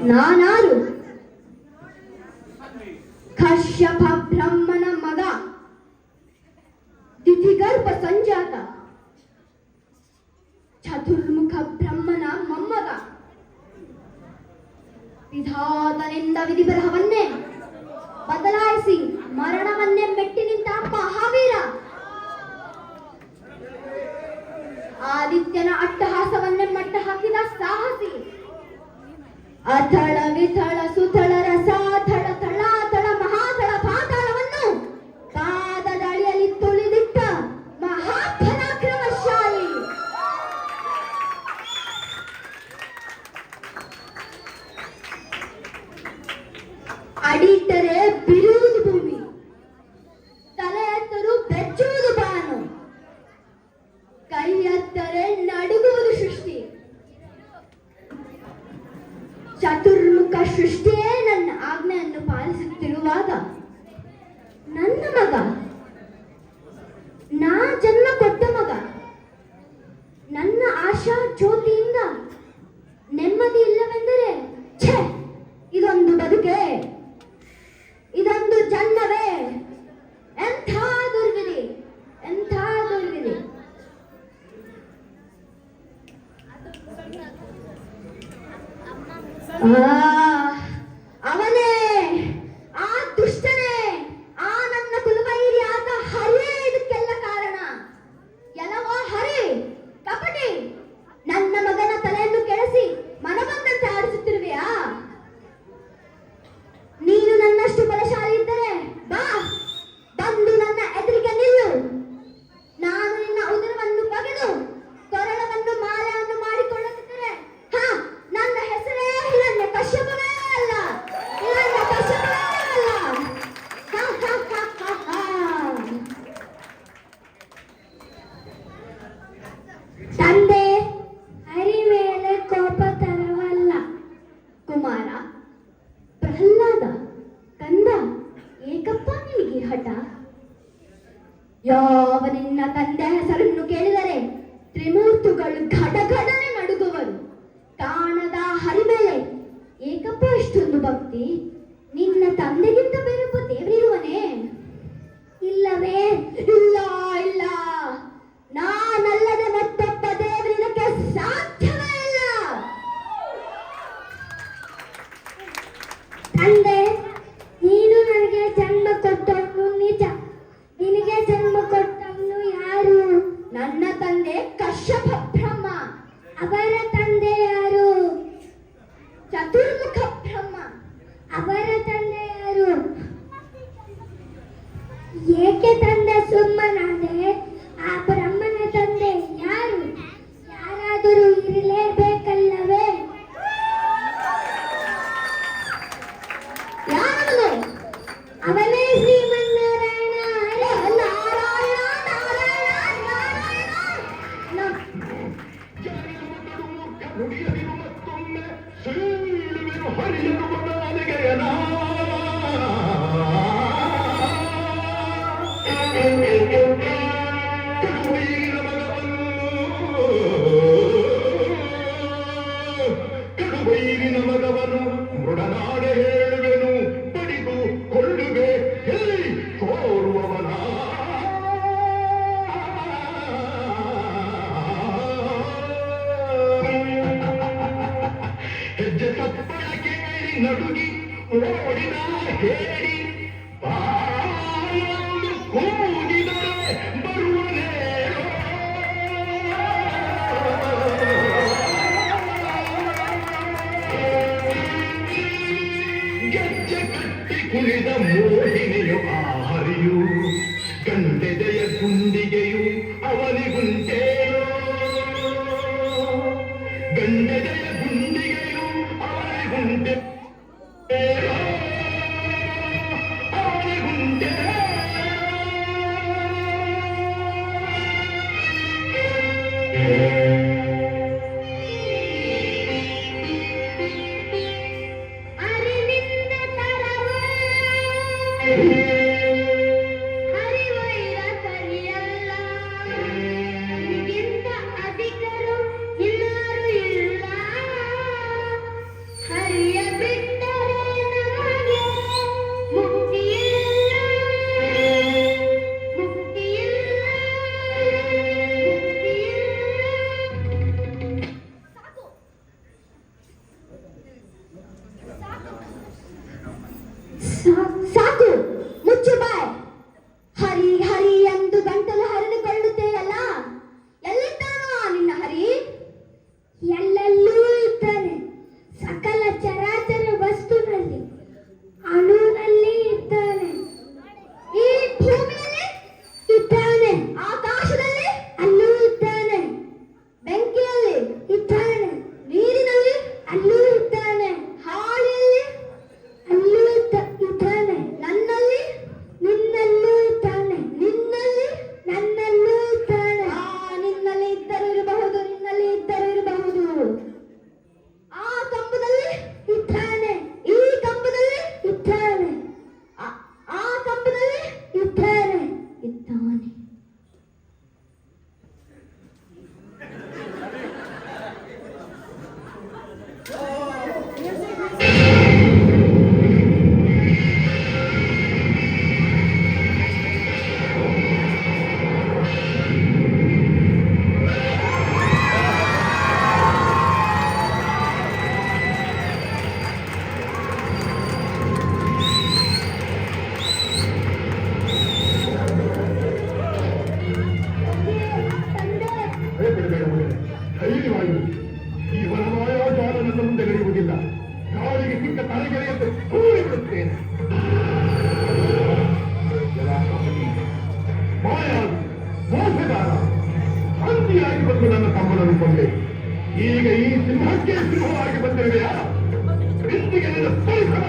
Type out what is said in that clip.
ನಾನಾರು ಕಶ್ಯಪ ಬ್ರಹ್ಮನ ಮಗ, ದಿತಿಗರ್ಭ ಸಂಜಾತ, ಚತುರ್ಮುಖ ಬ್ರಹ್ಮನ ಮೊಮ್ಮಗ, ವಿಧಾತನಿಂದ ವಿಧಿಬರಹವನ್ನೇ ಬದಲಾಯಿಸಿ ಮರಣವನ್ನೇ ಮೆಟ್ಟಿ ನಿಂತ ಮಹಾವೀರ, ಆದಿತ್ಯನ ಅಟ್ಟಹಾಸವನ್ನೇ ಮಟ್ಟ ಹಾಕಿದ ಸಾಹಸಿ, ಅಥಳ ವಿಥಳ ಸುಥಳ ರಸಾಥಳ ತಳಾತಳ ಮಹಾತಳ ಪಾತಾಳವನ್ನು ಪಾದದ ಅಡಿಯಲ್ಲಿ ತುಳಿದಿಟ್ಟ ಮಹಾಪರಾಕ್ರಮಶಾಲಿ, ಅಡಿಟ್ಟರೆ ಬಿರುವುದು ಭೂಮಿ, ತಲೆ ಎತ್ತರು ಬೆಚ್ಚುವುದು ಬಾನು, ಕೈ ಎತ್ತರೆ ನಡುಗುವುದು ಸೃಷ್ಟಿ, ಚತುರ್ಮುಖ ಸೃಷ್ಟಿಯೇ ನನ್ನ ಆಜ್ಞೆಯನ್ನು ಪಾಲಿಸುತ್ತಿರುವಾಗ ನನ್ನ ಮಗ, ನಾ ಜನ್ಮ ಕೊಟ್ಟ ಮಗ, ನನ್ನ ಆಶಾ ಜ್ಯೋತಿಯಿಂದ ನೆಮ್ಮದಿ ಇಲ್ಲವೆಂದರೆ ಛೇ, ಇದೊಂದು ಬದುಕೆ, ಇದೊಂದು ಜನ್ಮವೇ, ಎಂಥ ದುರ್ವಿಧಿ, ಎಂಥ ದುರ್ವಿಧಿ. ಅವನೇ, ಆ ದುಷ್ಟನೇ, ಆ ನನ್ನ ಕುಲವೈರಿ ಆದ ಹರಿಯೇ ಇದಕ್ಕೆಲ್ಲ ಕಾರಣ. ಎಲ್ಲವೋ ಹರಿ, ಕಪಟಿ, ನನ್ನ ಮಗನ ತಲೆಯನ್ನು ಕೆಡಿಸಿ ಮನಬಂದಂತೆ ಆಡಿಸುತ್ತಿರುವೆಯಾ? ನೀನು ನನ್ನಷ್ಟು ಬಲಶಾಲಿ ಇದ್ದರೆ ಬಾ, ಬಂದು ನನ್ನ ಎದುರಿಗೆ ನಿಲ್ಲು. ನಾನು ನಿನ್ನ ಉದರವನ್ನು ಬಗೆದು ಕೊರಳವನ್ನು ಮಾಲೆಯನ್ನು ಮಾಡಿಕೊಳ್ಳುತ್ತಿದ್ದರೆ ನನ್ನ ಹೆಸರೇ ಹಿರಣ್ಯ ಕಶ್ಯಪವೇ ಅಲ್ಲ, ಹಿರಣ್ಯ ಕಶ್ಯಪವೇ ಅಲ್ಲ. ತಂದೆ, ಹರಿ ಮೇಲೆ ಕೋಪ ತರವಲ್ಲ. ಕುಮಾರ, ಪ್ರಹ್ಲಾದ, ಕಂದ, ಏಕಪ್ಪ ನಿನಗೆ ಹಠ? ಯಾವ ನಿನ್ನ ತಂದೆ ಹೆಸರನ್ನು ಕೇಳಿದರೆ ತ್ರಿಮೂರ್ತುಗಳು ಘಡಘಡನೆ ನಡುಗುವರು. ಕಾಣದ ಹರಿಮೇಲೆ ಏಕಪ್ಪ ಇಷ್ಟೊಂದು ಭಕ್ತಿ? ನಿನ್ನ ತಂದೆಗಿಂತ ಬೇರೊಬ್ಬ ದೇವರಿರುವನೇ? ಇಲ್ಲವೇ? ಇಲ್ಲ ಇಲ್ಲ, ನಾನಲ್ಲದೆ ಮತ್ತೊಬ್ಬ ದೇವರಿದಕ್ಕೆ ಸಾಧ್ಯವೇ ಇಲ್ಲ. ತಂದೆ, ನೀನು ನನಗೆ ಜನ್ಮ ಕೊಟ್ಟವನು ನಿಜ. ನಿನಗೆ ಜನ್ಮ ಕೊಟ್ಟವನು ಯಾರು? ನನ್ನ ತಂದೆ ಕಶ್ಯಪ ಬ್ರಹ್ಮ. ಅವರ ತಂದೆ ಯಾರು? ಚತುರ್ಮುಖ ಬ್ರಹ್ಮ. ಅವರ ತಂದೆ ಯಾರು? ಏಕೆ ತಂದೆ ಸುಮ್ಮನಾದೆ? ಆ ಬ್ರಹ್ಮನ ತಂದೆ ಯಾರು? ಯಾರಾದರೂ ಇರಲೇಬೇಕಲ್ಲವೇ? ಯಾರವನು? ಅವನೇ ಶ್ರೀಮನ್ನಾರಾಯಣ. ಹರೇ ನಾರಾಯಣ ನಾರಾಯಣ ನಾರಾಯಣ. ಕಡುಬೈರಿನ ಮಗವನು ಮೃಡನಾಡೆ ಹೇಳುವೆನು, ಬಡಿದು ಕೊಳ್ಳುವೆ ಎಲ್ಲಿ ಕೋರುವವನ. ಹೆಜ್ಜೆ ಸಪ್ಪಳ ಕೇಳಿ ನಡುಗಿ ಓಡಿದ ಹೇಳಿ, ಬಾಯೊಂದು ಕೂಗಿದರೆ ಬರುವನೇಳೋ. ಗೆಜ್ಜೆ ಕಟ್ಟಿ ಕುಣಿದ ಮೋಹಿನಿಯು ಆ ಹರಿಯು, ಗಂಡೆದೆಯ ಗುಂಡಿಗೆಯು ಅವನಿಗುಂಟೇನೋ. ಗಂಡೆದೆಯ ಗುಂಡಿಗೆಯು ಅವನಿಗುಂಟೆ ಹರಿವೈರ ಕರಿಯಲ್ಲ, ನಿಗಿಂತ ಅಧಿಕರು ಇನ್ನಾರು ಧೈರ್ಯವಾಗಿ ಇವನ ಮಾಯಾಜಾಲ ನನ್ನ ಮುಂದೆ ನಡೆಯುವುದಿಲ್ಲ. ಕಾಲಿಗೆ ಸಿಕ್ಕ ತಲೆಗೆರೆಯಂತೆ ಕೂಡಿಬಿಡುತ್ತೇನೆ. ಮಾಯಾವಿ, ಮೋಸಗಾರ, ಹಂದಿಯಾಗಿ ಬಂದು ನನ್ನ ತಮ್ಮನನ್ನು ಕೊಂಡೆ. ಈಗ ಈ ಸಿಂಹಕ್ಕೆ ಸಿಂಹವಾಗಿ ಬಂದಿರುವೆಯಾ? ಬಿಂದಿಗೆ ನಿನ್ನ ಪರಿಸರ